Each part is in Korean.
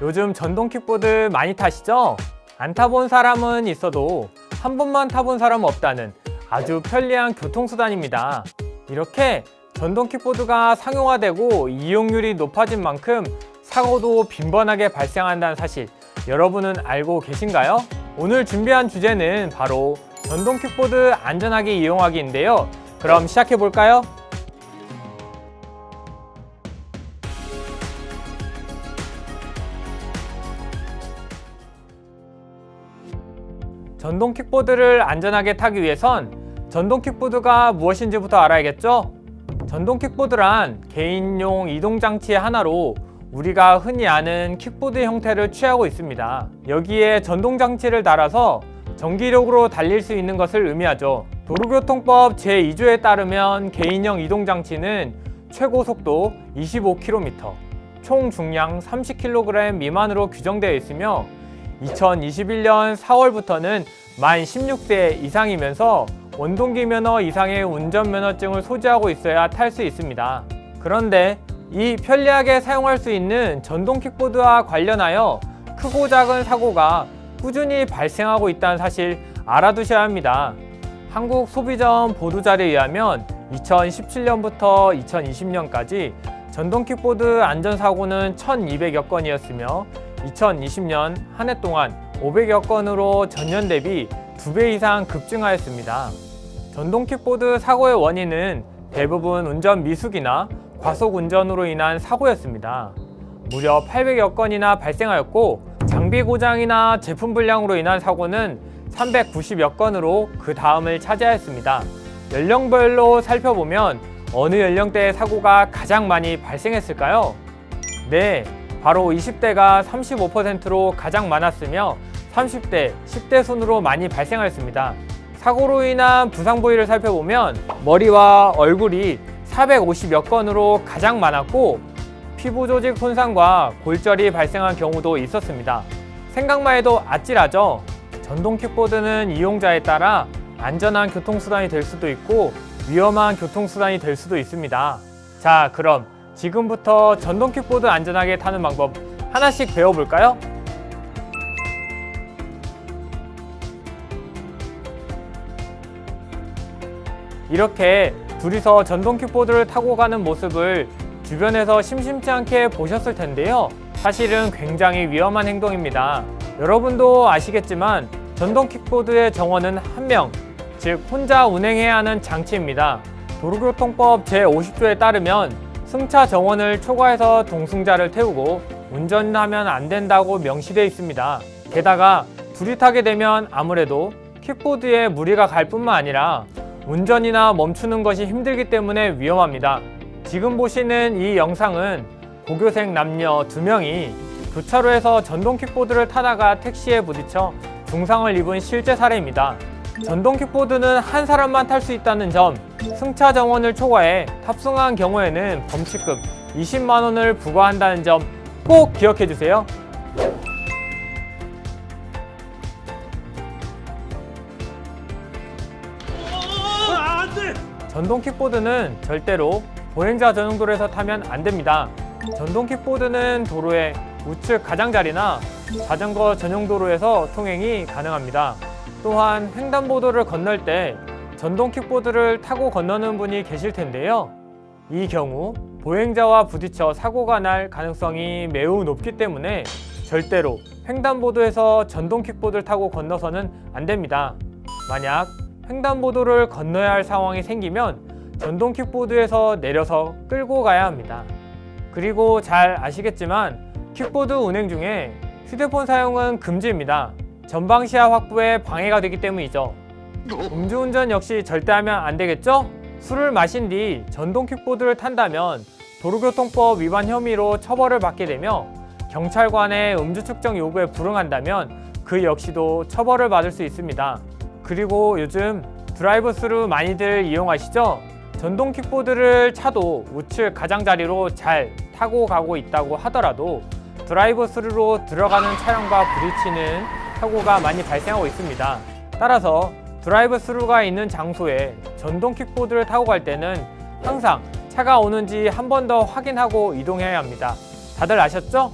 요즘 전동 킥보드 많이 타시죠? 안 타본 사람은 있어도 한 번만 타본 사람은 없다는 아주 편리한 교통수단입니다. 이렇게 전동 킥보드가 상용화되고 이용률이 높아진 만큼 사고도 빈번하게 발생한다는 사실 여러분은 알고 계신가요? 오늘 준비한 주제는 바로 전동 킥보드 안전하게 이용하기인데요. 그럼 시작해 볼까요? 전동 킥보드를 안전하게 타기 위해선 전동 킥보드가 무엇인지부터 알아야겠죠? 전동 킥보드란 개인용 이동장치의 하나로 우리가 흔히 아는 킥보드 형태를 취하고 있습니다. 여기에 전동장치를 달아서 전기력으로 달릴 수 있는 것을 의미하죠. 도로교통법 제2조에 따르면 개인형 이동장치는 최고 속도 25km, 총 중량 30kg 미만으로 규정되어 있으며 2021년 4월부터는 만 16세 이상이면서 원동기 면허 이상의 운전면허증을 소지하고 있어야 탈 수 있습니다. 그런데 이 편리하게 사용할 수 있는 전동 킥보드와 관련하여 크고 작은 사고가 꾸준히 발생하고 있다는 사실 알아두셔야 합니다. 한국소비자원 보도자료에 의하면 2017년부터 2020년까지 전동 킥보드 안전사고는 1200여 건이었으며 2020년 한 해 동안 500여 건으로 전년 대비 2배 이상 급증하였습니다. 전동 킥보드 사고의 원인은 대부분 운전 미숙이나 과속 운전으로 인한 사고였습니다. 무려 800여 건이나 발생하였고 장비 고장이나 제품 불량으로 인한 사고는 390여 건으로 그 다음을 차지하였습니다. 연령별로 살펴보면 어느 연령대의 사고가 가장 많이 발생했을까요? 네, 바로 20대가 35%로 가장 많았으며 30대, 10대 순으로 많이 발생하였습니다. 사고로 인한 부상 부위를 살펴보면 머리와 얼굴이 450여 건으로 가장 많았고 피부 조직 손상과 골절이 발생한 경우도 있었습니다. 생각만 해도 아찔하죠? 전동 킥보드는 이용자에 따라 안전한 교통수단이 될 수도 있고 위험한 교통수단이 될 수도 있습니다. 자, 그럼 지금부터 전동 킥보드 안전하게 타는 방법 하나씩 배워볼까요? 이렇게 둘이서 전동 킥보드를 타고 가는 모습을 주변에서 심심치 않게 보셨을 텐데요. 사실은 굉장히 위험한 행동입니다. 여러분도 아시겠지만 전동 킥보드의 정원은 한 명, 즉 혼자 운행해야 하는 장치입니다. 도로교통법 제50조에 따르면 승차 정원을 초과해서 동승자를 태우고 운전하면 안 된다고 명시되어 있습니다. 게다가 둘이 타게 되면 아무래도 킥보드에 무리가 갈 뿐만 아니라 운전이나 멈추는 것이 힘들기 때문에 위험합니다. 지금 보시는 이 영상은 고교생 남녀 2명이 교차로에서 전동 킥보드를 타다가 택시에 부딪혀 중상을 입은 실제 사례입니다. 전동 킥보드는 한 사람만 탈 수 있다는 점, 승차 정원을 초과해 탑승한 경우에는 범칙금 20만 원을 부과한다는 점 꼭 기억해 주세요. 전동 킥보드는 절대로 보행자 전용 도로에서 타면 안 됩니다. 전동 킥보드는 도로의 우측 가장자리나 자전거 전용 도로에서 통행이 가능합니다. 또한 횡단보도를 건널 때 전동 킥보드를 타고 건너는 분이 계실 텐데요. 이 경우 보행자와 부딪혀 사고가 날 가능성이 매우 높기 때문에 절대로 횡단보도에서 전동 킥보드를 타고 건너서는 안 됩니다. 만약 횡단보도를 건너야 할 상황이 생기면 전동 킥보드에서 내려서 끌고 가야 합니다. 그리고 잘 아시겠지만 킥보드 운행 중에 휴대폰 사용은 금지입니다. 전방시야 확보에 방해가 되기 때문이죠. 음주운전 역시 절대 하면 안 되겠죠? 술을 마신 뒤 전동 킥보드를 탄다면 도로교통법 위반 혐의로 처벌을 받게 되며 경찰관의 음주 측정 요구에 불응한다면 그 역시도 처벌을 받을 수 있습니다. 그리고 요즘 드라이브 스루 많이들 이용하시죠? 전동 킥보드를 차도 우측 가장자리로 잘 타고 가고 있다고 하더라도 드라이브 스루로 들어가는 차량과 부딪히는 사고가 많이 발생하고 있습니다. 따라서 드라이브 스루가 있는 장소에 전동 킥보드를 타고 갈 때는 항상 차가 오는지 한 번 더 확인하고 이동해야 합니다. 다들 아셨죠?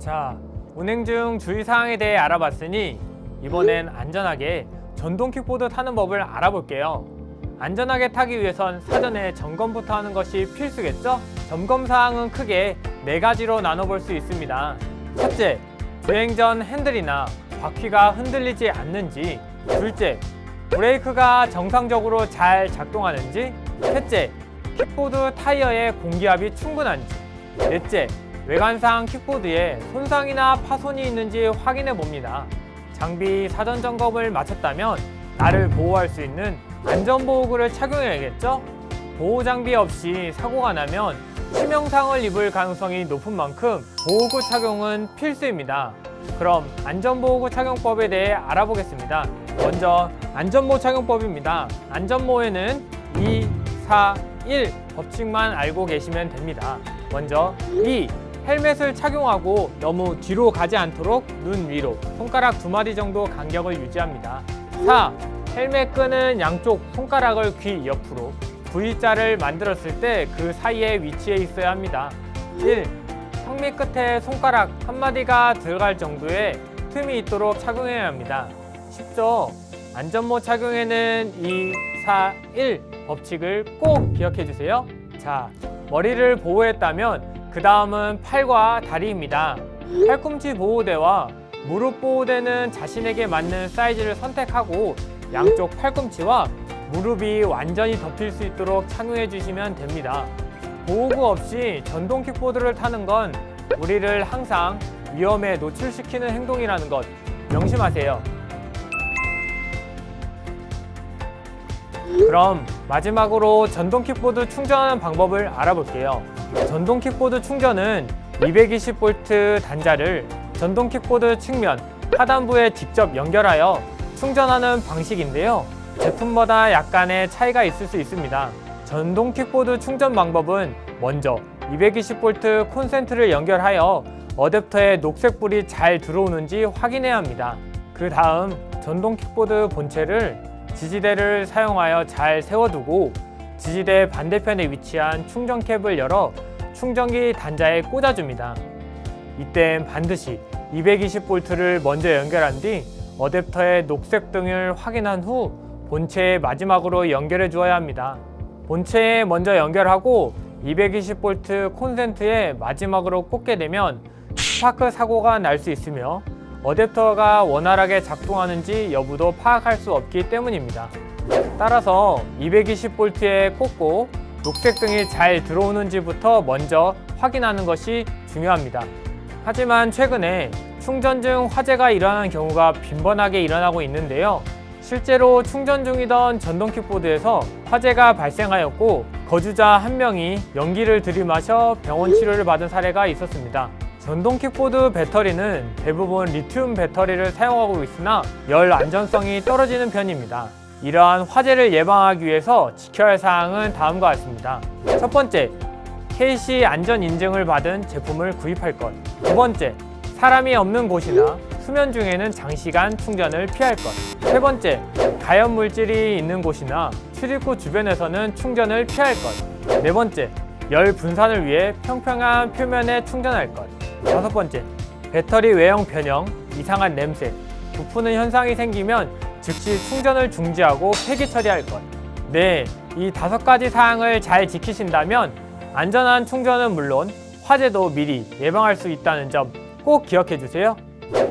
자, 운행 중 주의사항에 대해 알아봤으니 이번엔 안전하게 전동 킥보드 타는 법을 알아볼게요. 안전하게 타기 위해선 사전에 점검부터 하는 것이 필수겠죠? 점검 사항은 크게 4가지로 나눠볼 수 있습니다. 첫째, 주행 전 핸들이나 바퀴가 흔들리지 않는지. 둘째, 브레이크가 정상적으로 잘 작동하는지. 셋째, 킥보드 타이어의 공기압이 충분한지. 넷째, 외관상 킥보드에 손상이나 파손이 있는지 확인해 봅니다. 장비 사전 점검을 마쳤다면 나를 보호할 수 있는 안전보호구를 착용해야겠죠? 보호장비 없이 사고가 나면 치명상을 입을 가능성이 높은 만큼 보호구 착용은 필수입니다. 그럼 안전보호구 착용법에 대해 알아보겠습니다. 먼저 안전모 착용법입니다. 안전모에는 2, 4, 1 법칙만 알고 계시면 됩니다. 먼저 2. 헬멧을 착용하고 너무 뒤로 가지 않도록 눈 위로 손가락 2마디 정도 간격을 유지합니다. 4. 헬멧 끈은 양쪽 손가락을 귀 옆으로 V자를 만들었을 때 그 사이에 위치해 있어야 합니다. 1. 턱 밑 끝에 손가락 1마디가 들어갈 정도의 틈이 있도록 착용해야 합니다. 쉽죠? 안전모 착용에는 2, 4, 1 법칙을 꼭 기억해 주세요. 자, 머리를 보호했다면 그 다음은 팔과 다리입니다. 팔꿈치 보호대와 무릎 보호대는 자신에게 맞는 사이즈를 선택하고 양쪽 팔꿈치와 무릎이 완전히 덮일 수 있도록 착용해 주시면 됩니다. 보호구 없이 전동 킥보드를 타는 건 우리를 항상 위험에 노출시키는 행동이라는 것 명심하세요. 그럼 마지막으로 전동 킥보드 충전하는 방법을 알아볼게요. 전동 킥보드 충전은 220V 단자를 전동 킥보드 측면 하단부에 직접 연결하여 충전하는 방식인데요. 제품마다 약간의 차이가 있을 수 있습니다. 전동 킥보드 충전 방법은 먼저 220V 콘센트를 연결하여 어댑터에 녹색불이 잘 들어오는지 확인해야 합니다. 그 다음 전동 킥보드 본체를 지지대를 사용하여 잘 세워두고 지지대 반대편에 위치한 충전 캡을 열어 충전기 단자에 꽂아줍니다. 이땐 반드시 220V를 먼저 연결한 뒤 어댑터의 녹색 등을 확인한 후 본체에 마지막으로 연결해 주어야 합니다. 본체에 먼저 연결하고 220V 콘센트에 마지막으로 꽂게 되면 스파크 사고가 날 수 있으며 어댑터가 원활하게 작동하는지 여부도 파악할 수 없기 때문입니다. 따라서 220V에 꽂고 녹색 등이 잘 들어오는지부터 먼저 확인하는 것이 중요합니다. 하지만 최근에 충전 중 화재가 일어나는 경우가 빈번하게 일어나고 있는데요. 실제로 충전 중이던 전동 킥보드에서 화재가 발생하였고 거주자 1명이 연기를 들이마셔 병원 치료를 받은 사례가 있었습니다. 전동 킥보드 배터리는 대부분 리튬 배터리를 사용하고 있으나 열 안전성이 떨어지는 편입니다. 이러한 화재를 예방하기 위해서 지켜야 할 사항은 다음과 같습니다. 첫 번째, KC 안전 인증을 받은 제품을 구입할 것. 두 번째, 사람이 없는 곳이나 수면 중에는 장시간 충전을 피할 것. 세 번째, 가연 물질이 있는 곳이나 출입구 주변에서는 충전을 피할 것. 네 번째, 열 분산을 위해 평평한 표면에 충전할 것. 다섯 번째, 배터리 외형 변형, 이상한 냄새, 부푸는 현상이 생기면 즉시 충전을 중지하고 폐기 처리할 것. 네, 이 5가지 사항을 잘 지키신다면 안전한 충전은 물론 화재도 미리 예방할 수 있다는 점 꼭 기억해 주세요.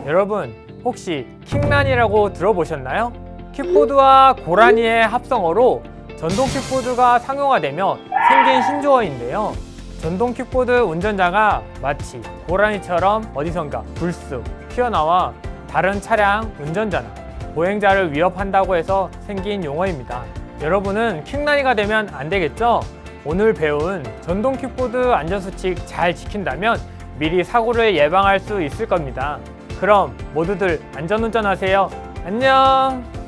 여러분, 혹시 킥란이라고 들어보셨나요? 킥보드와 고라니의 합성어로 전동 킥보드가 상용화되며 생긴 신조어인데요. 전동 킥보드 운전자가 마치 고라니처럼 어디선가 불쑥 튀어나와 다른 차량 운전자나 보행자를 위협한다고 해서 생긴 용어입니다. 여러분은 킥란이가 되면 안 되겠죠? 오늘 배운 전동 킥보드 안전수칙 잘 지킨다면 미리 사고를 예방할 수 있을 겁니다. 그럼 모두들 안전운전하세요. 안녕!